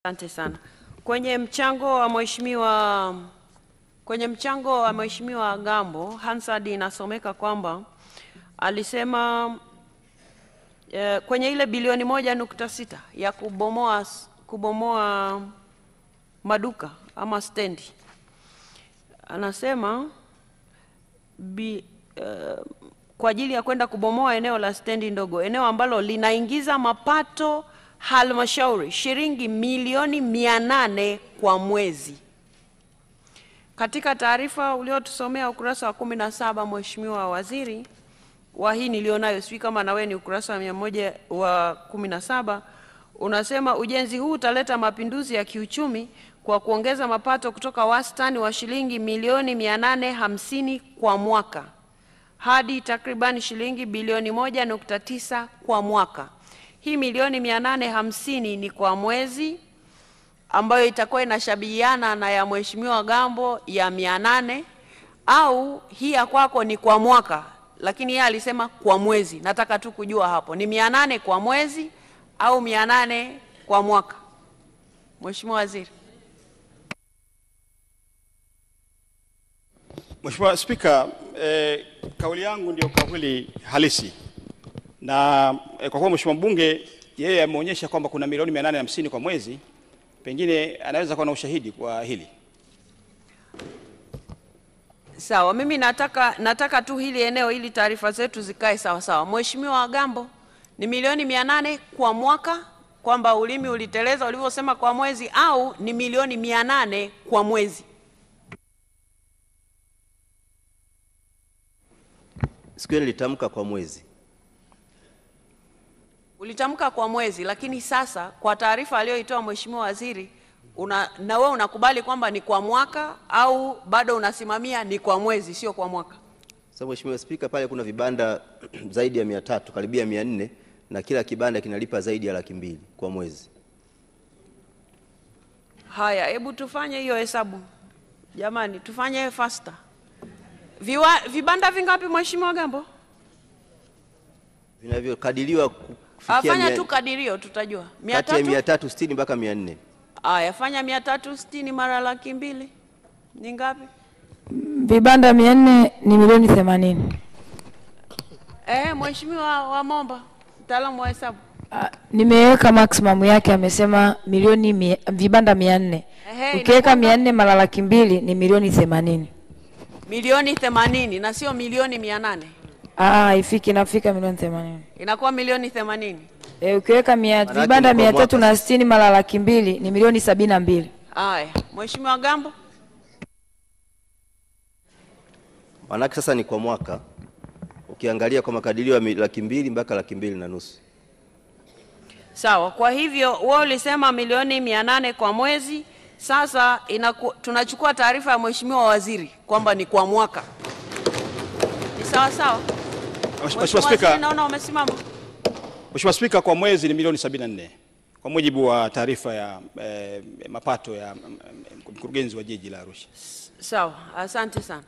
Asante sana. Kwenye mchango wa Mheshimiwa Gambo, Hansard inasomeka kwamba alisema kwenye ile bilioni 1.6 ya kubomoa maduka ama stendi. Anasema kwa ajili ya kwenda kubomoa eneo la stendi ndogo, eneo ambalo linaingiza mapato halmashauri shilingi milioni 800 kwa mwezi. Katika taarifa uliotusomea ukurasa wa 17, Mheshimiwa Waziri, wa hii nilionayo, sijui kama na wewe ni ukurasa wa 117, unasema ujenzi huu utaleta mapinduzi ya kiuchumi kwa kuongeza mapato kutoka wastani wa shilingi milioni 850 kwa mwaka hadi takriban shilingi bilioni 1.9 kwa mwaka. Hii milioni 850 ni kwa mwezi, ambayo itakuwa inashabihiana na ya Mheshimiwa Gambo ya 800, au hii ya kwako ni kwa mwaka, lakini yeye alisema kwa mwezi. Nataka tu kujua hapo ni 800 kwa mwezi au 800 kwa mwaka. Mheshimiwa Waziri. Mheshimiwa Spika, kauli yangu ndio kauli halisi. Na kwa kuwa Mheshimiwa Mbunge yeye ameonyesha kwamba kuna milioni 850 kwa mwezi, pengine anaweza kuwa na ushahidi kwa hili. Sawa, mimi nataka tu hili eneo ili taarifa zetu zikae sawa sawa. Mheshimiwa Gambo, ni milioni 800 kwa mwaka, kwamba ulimi uliteleza ulivyosema kwa mwezi, au ni milioni 800 kwa mwezi? Siku ile nilitamka kwa mwezi. Ulitamka kwa mwezi, lakini sasa kwa taarifa aliyoitoa Mheshimiwa Waziri, na wewe unakubali kwamba ni kwa mwaka, au bado unasimamia ni kwa mwezi sio kwa mwaka? Sasa Mheshimiwa Spika, pale kuna vibanda zaidi ya 300, karibia 400, na kila kibanda kinalipa zaidi ya 200,000 kwa mwezi. Haya, hebu tufanye hiyo hesabu. Jamani, tufanye faster. Vibanda vingapi Mheshimiwa Gambo? Vinavyokadiriwa Afanya tu kadirio tutajua. 360 mpaka 400. Aya, fanya 360 mara 200,000. Ni ngapi? Vibanda 400 ni milioni 80. Mheshimiwa Wamomba, mtaalamu wa hesabu. Nimeweka maximum yake, amesema milioni vibanda 400. Ukiweka 400 mara 200,000 ni milioni 80. Milioni 80 na sio milioni 800. Inafika milioni 80. Inakuwa milioni 80. Ukiweka vibanda 360 mara 200,000 ni milioni 72. Haya, Mheshimiwa Gambo. Manake sasa ni kwa mwaka. Ukiangalia kwa makadirio ya 200,000 mpaka 200,000. Sawa, kwa hivyo wewe ulisema milioni 800 kwa mwezi. Sasa tunachukua taarifa ya Mheshimiwa Waziri kwamba ni kwa mwaka. Ni sawa sawa? Mheshimiwa Spika, naona umesimama. Mheshimiwa Spika, kwa mwezi ni milioni 74 kwa mujibu wa taarifa ya mapato ya mkurugenzi wa jiji la Arusha. Sawa, asante sana.